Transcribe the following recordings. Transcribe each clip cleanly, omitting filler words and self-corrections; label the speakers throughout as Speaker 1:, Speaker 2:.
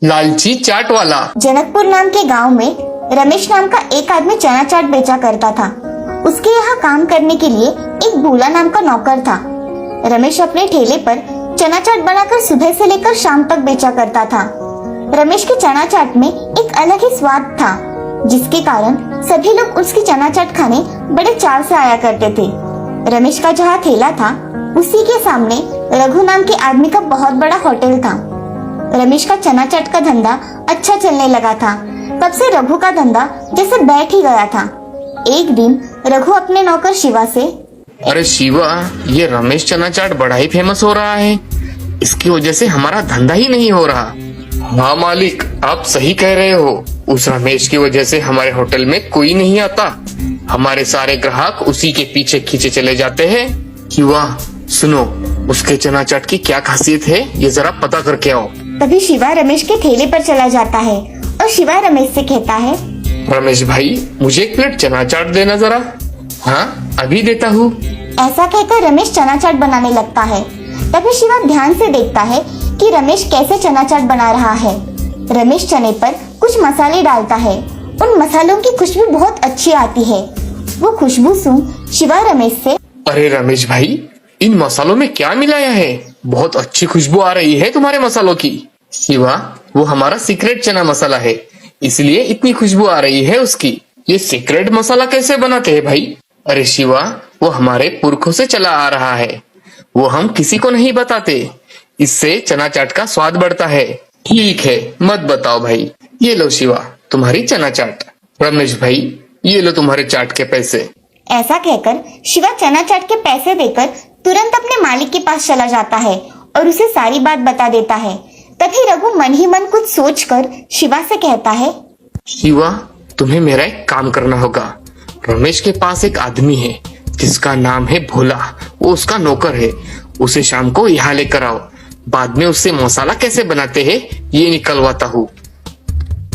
Speaker 1: लालची चाट वाला।
Speaker 2: जनकपुर नाम के गांव में रमेश नाम का एक आदमी चना चाट बेचा करता था। उसके यहाँ काम करने के लिए एक भोला नाम का नौकर था। रमेश अपने ठेले पर चना चाट बनाकर सुबह से लेकर शाम तक बेचा करता था। रमेश के चना चाट में एक अलग ही स्वाद था, जिसके कारण सभी लोग उसकी चना चाट खाने बड़े चाव से आया करते थे। रमेश का जहाँ ठेला था, उसी के सामने रघु नाम के आदमी का बहुत बड़ा होटल था। रमेश का चना चाट का धंधा अच्छा चलने लगा था। तब से रघु का धंधा जैसे बैठ ही गया था। एक दिन रघु अपने नौकर शिवा से,
Speaker 1: अरे शिवा, ये रमेश चना चाट बड़ा ही फेमस हो रहा है। इसकी वजह से हमारा धंधा ही नहीं हो रहा। हाँ मालिक, आप सही कह रहे हो। उस रमेश की वजह से हमारे होटल में कोई नहीं आता। हमारे सारे ग्राहक उसी के पीछे खींचे चले जाते हैं। शिवा सुनो, उसके चना चाट की क्या खासियत है, ये जरा पता करके आओ।
Speaker 2: तभी शिवा रमेश के ठेले पर चला जाता है और शिवा रमेश से कहता है,
Speaker 1: रमेश भाई, मुझे एक प्लेट चना चाट देना जरा। हाँ, अभी देता हूँ।
Speaker 2: ऐसा कहकर रमेश चना चाट बनाने लगता है। तभी शिवा ध्यान से देखता है कि रमेश कैसे चना चाट बना रहा है। रमेश चने पर कुछ मसाले डालता है। उन मसालों की खुशबू बहुत अच्छी आती है। वो खुशबू सुन शिवा रमेश से,
Speaker 1: अरे रमेश भाई, इन मसालों में क्या मिलाया है? बहुत अच्छी खुशबू आ रही है तुम्हारे मसालों की। शिवा, वो हमारा सीक्रेट चना मसाला है, इसलिए इतनी खुशबू आ रही है उसकी। ये सीक्रेट मसाला कैसे बनाते हैं भाई? अरे शिवा, वो हमारे पुरखों से चला आ रहा है, वो हम किसी को नहीं बताते। इससे चना चाट का स्वाद बढ़ता है। ठीक है, मत बताओ भाई। ये लो शिवा, तुम्हारी चना चाट। रमेश भाई, ये लो तुम्हारे चाट के पैसे।
Speaker 2: ऐसा कहकर शिवा चना चाट के पैसे देकर तुरंत अपने मालिक के पास चला जाता है और उसे सारी बात बता देता है। तभी रघु मन ही मन कुछ सोचकर शिवा से कहता है,
Speaker 1: शिवा, तुम्हें मेरा एक काम करना होगा। रमेश के पास एक आदमी है जिसका नाम है भोला, वो उसका नौकर है। उसे शाम को यहाँ लेकर आओ। बाद में उससे मसाला कैसे बनाते हैं ये निकलवाता हूँ।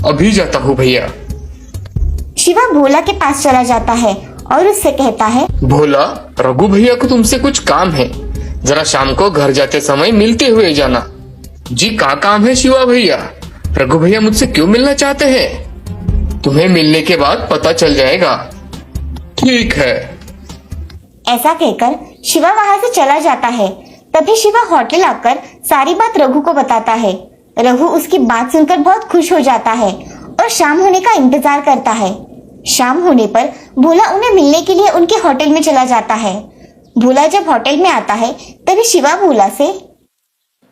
Speaker 1: अभी जाता हूँ भैया।
Speaker 2: शिवा भोला के पास चला जाता है और उससे कहता है,
Speaker 1: भोला, रघु भैया को तुमसे कुछ काम है, जरा शाम को घर जाते समय मिलते हुए जाना। जी, क्या काम है शिवा भैया? रघु भैया मुझसे क्यों मिलना चाहते हैं? तुम्हें मिलने के बाद पता चल जाएगा। ठीक है।
Speaker 2: ऐसा कहकर शिवा वहाँ से चला जाता है। तभी शिवा होटल आकर सारी बात रघु को बताता है। रघु उसकी बात सुनकर बहुत खुश हो जाता है और शाम होने का इंतजार करता है। शाम होने पर भोला उन्हें मिलने के लिए उनके होटल में चला जाता है। भोला जब होटल में आता है, तभी शिवा भोला से,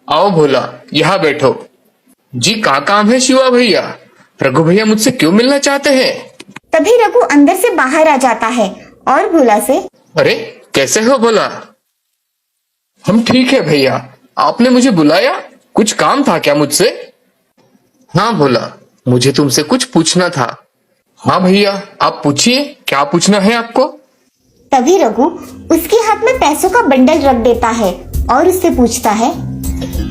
Speaker 1: आओ भोला, यहाँ बैठो। जी, क्या काम है शिवा भैया? रघु भैया मुझसे क्यों मिलना चाहते हैं?
Speaker 2: तभी रघु अंदर से बाहर आ जाता है और भोला से,
Speaker 1: अरे कैसे हो भोला? हम ठीक है भैया, आपने मुझे बुलाया, कुछ काम था क्या मुझसे? हाँ भोला, मुझे तुमसे कुछ पूछना था। हाँ भैया, आप पूछिए, क्या पूछना है आपको?
Speaker 2: तभी रघु उसके हाथ में पैसों का बंडल रख देता है और उससे पूछता है,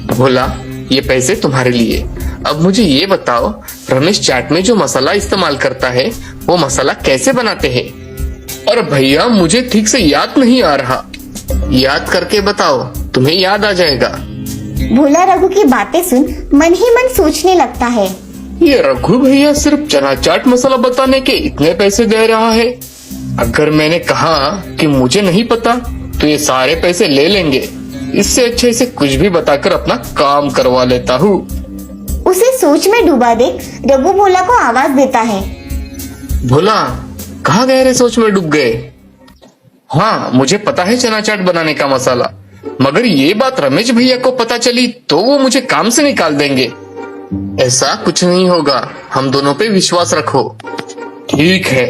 Speaker 1: भोला, ये पैसे तुम्हारे लिए। अब मुझे ये बताओ, रमेश चाट में जो मसाला इस्तेमाल करता है, वो मसाला कैसे बनाते हैं? और भैया, मुझे ठीक से याद नहीं आ रहा। याद करके बताओ, तुम्हें याद आ जाएगा।
Speaker 2: भोला रघु की बातें सुन मन ही मन सोचने लगता है,
Speaker 1: ये रघु भैया सिर्फ चना चाट मसाला बताने के इतने पैसे दे रहा है। अगर मैंने कहा कि मुझे नहीं पता, तो ये सारे पैसे ले लेंगे। इससे अच्छे इसे कुछ भी बताकर अपना काम करवा लेता हूँ।
Speaker 2: उसे सोच में डूबा देख रघु भोला को आवाज देता है,
Speaker 1: भोला, कहाँ गहरे सोच में डूब गए? हाँ, मुझे पता है चना चाट बनाने का मसाला, मगर ये बात रमेश भैया को पता चली तो वो मुझे काम से निकाल देंगे। ऐसा कुछ नहीं होगा, हम दोनों पे विश्वास रखो। ठीक है।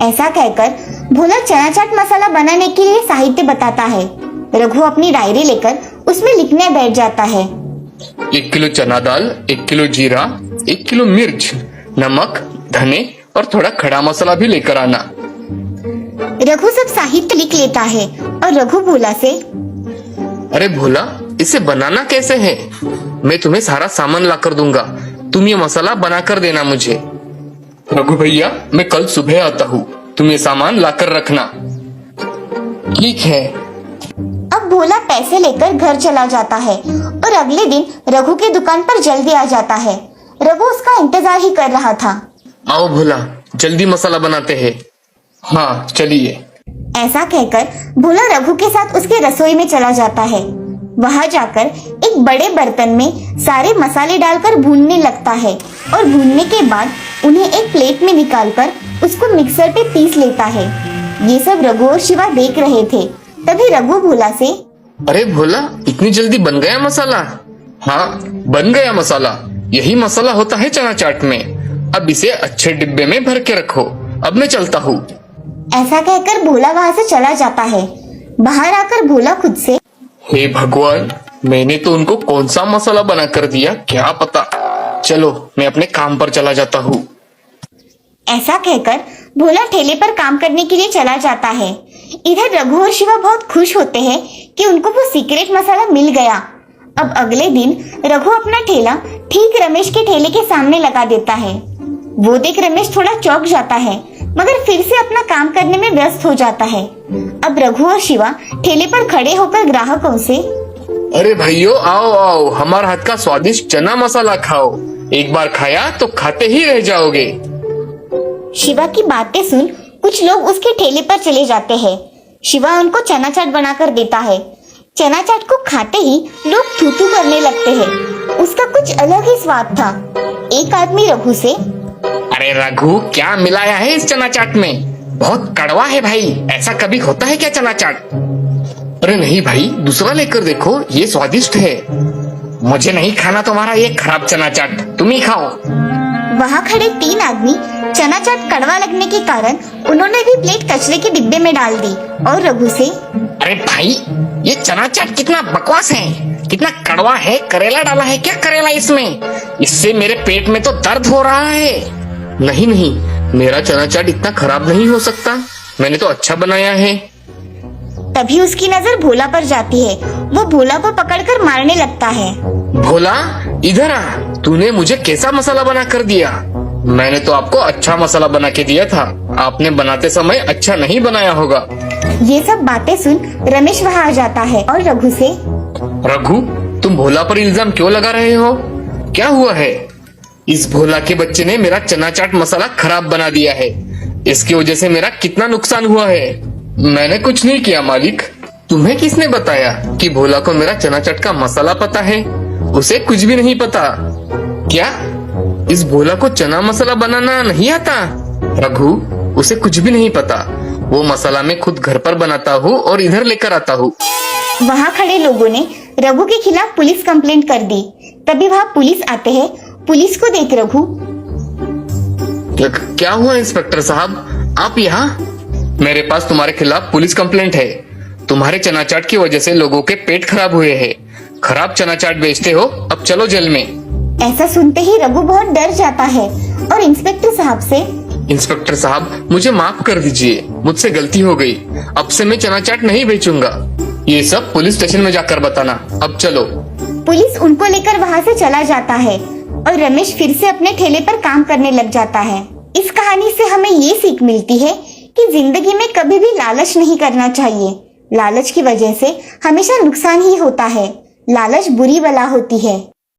Speaker 2: ऐसा कहकर भोला चना चाट मसाला बनाने के लिए साहित्य बताता है। रघु अपनी डायरी लेकर उसमें लिखने बैठ जाता है।
Speaker 1: 1 किलो चना दाल, 1 किलो जीरा, 1 किलो मिर्च, नमक, धने और थोड़ा खड़ा मसाला भी लेकर आना।
Speaker 2: रघु सब साहित्य लिख लेता है और रघु भोला से,
Speaker 1: अरे भोला, इसे बनाना कैसे है? मैं तुम्हें सारा सामान ला कर दूंगा, तुम ये मसाला बना कर देना मुझे। रघु भैया, मैं कल सुबह आता हूँ, तुम ये सामान ला कर रखना। ठीक है।
Speaker 2: अब भोला पैसे लेकर घर चला जाता है और अगले दिन रघु की दुकान पर जल्दी आ जाता है। रघु उसका इंतजार ही कर रहा था।
Speaker 1: आओ भोला, जल्दी मसाला बनाते हैं। हाँ चलिए।
Speaker 2: ऐसा कहकर भोला रघु के साथ उसके रसोई में चला जाता है। वहां जाकर एक बड़े बर्तन में सारे मसाले डालकर भूनने लगता है और भूनने के बाद उन्हें एक प्लेट में निकालकर उसको मिक्सर पे पीस लेता है। ये सब रघु और शिवा देख रहे थे। तभी रघु भोला से,
Speaker 1: अरे भोला, इतनी जल्दी बन गया मसाला? हाँ, बन गया मसाला। यही मसाला होता है चना चाट में। अब इसे अच्छे डिब्बे में भर के रखो। अब मैं चलता हूँ।
Speaker 2: ऐसा कहकर भोला वहां से चला जाता है। बाहर आकर भोला खुद से,
Speaker 1: हे भगवान, मैंने तो उनको कौन सा मसाला बना कर दिया, क्या पता। चलो, मैं अपने काम पर चला जाता हूँ।
Speaker 2: ऐसा कहकर भोला ठेले पर काम करने के लिए चला जाता है। इधर रघु और शिवा बहुत खुश होते हैं कि उनको वो सीक्रेट मसाला मिल गया। अब अगले दिन रघु अपना ठेला ठीक रमेश के ठेले के सामने लगा देता है। वो देख रमेश थोड़ा चौंक जाता है, मगर फिर से अपना काम करने में व्यस्त हो जाता है। अब रघु और शिवा ठेले पर खड़े होकर ग्राहकों से,
Speaker 1: अरे भाइयों, आओ आओ, हमारे हाथ का स्वादिष्ट चना मसाला खाओ। एक बार खाया तो खाते ही रह जाओगे।
Speaker 2: शिवा की बातें सुन कुछ लोग उसके ठेले पर चले जाते हैं। शिवा उनको चना चाट बनाकर देता है। चना चाट को खाते ही लोग थू थू करने लगते हैं। उसका कुछ अलग ही स्वाद था। एक आदमी रघु से,
Speaker 1: अरे रघु, क्या मिलाया है इस चना चाट में? बहुत कड़वा है भाई। ऐसा कभी होता है क्या चना चाट? अरे नहीं भाई, दूसरा लेकर देखो, ये स्वादिष्ट है। मुझे नहीं खाना तुम्हारा ये खराब चना चाट, तुम ही खाओ।
Speaker 2: वहाँ खड़े 3 आदमी चना चाट कड़वा लगने के कारण उन्होंने भी प्लेट कचरे के डिब्बे में डाल दी और रघु से,
Speaker 1: अरे भाई, ये चना चाट कितना बकवास है, कितना कड़वा है। करेला डाला है क्या करेला इसमें? इससे मेरे पेट में तो दर्द हो रहा है। नहीं नहीं, मेरा चना चाट इतना खराब नहीं हो सकता। मैंने तो अच्छा बनाया है।
Speaker 2: तभी उसकी नजर भोला पर जाती है। वो भोला को पकड़कर मारने लगता है।
Speaker 1: भोला, इधर आ। तूने मुझे कैसा मसाला बना कर दिया? मैंने तो आपको अच्छा मसाला बना के दिया था। आपने बनाते समय अच्छा नहीं बनाया होगा।
Speaker 2: ये सब बातें सुन रमेश वहाँ आ जाता है और रघु से,
Speaker 1: रघु, तुम भोला पर इल्जाम क्यों लगा रहे हो? क्या हुआ है? इस भोला के बच्चे ने मेरा चना चाट मसाला खराब बना दिया है। इसकी वजह से मेरा कितना नुकसान हुआ है। मैंने कुछ नहीं किया मालिक। तुम्हें किसने बताया कि भोला को मेरा चना चाट का मसाला पता है? उसे कुछ भी नहीं पता। क्या इस भोला को चना मसाला बनाना नहीं आता? रघु, उसे कुछ भी नहीं पता। वो मसाला मैं खुद घर पर बनाता हूँ और इधर लेकर आता हूँ।
Speaker 2: वहाँ खड़े लोगों ने रघु के खिलाफ पुलिस कंप्लेंट कर दी। तभी वहाँ पुलिस आते हैं। पुलिस को देख रघु,
Speaker 1: क्या हुआ इंस्पेक्टर साहब, आप यहाँ? मेरे पास तुम्हारे खिलाफ पुलिस कंप्लेंट है। तुम्हारे चना चाट की वजह से लोगों के पेट खराब हुए हैं। खराब चना चाट बेचते हो, अब चलो जेल में।
Speaker 2: ऐसा सुनते ही रघु बहुत डर जाता है और इंस्पेक्टर साहब से,
Speaker 1: इंस्पेक्टर साहब, मुझे माफ कर दीजिए, मुझसे गलती हो गई। अब से मैं चना चाट नहीं बेचूंगा। ये सब पुलिस स्टेशन में जाकर बताना। अब चलो।
Speaker 2: पुलिस उनको लेकर वहाँ से चला जाता है और रमेश फिर से अपने ठेले पर काम करने लग जाता है। इस कहानी से हमें ये सीख मिलती है कि जिंदगी में कभी भी लालच नहीं करना चाहिए। लालच की वजह से हमेशा नुकसान ही होता है। लालच बुरी बला होती है।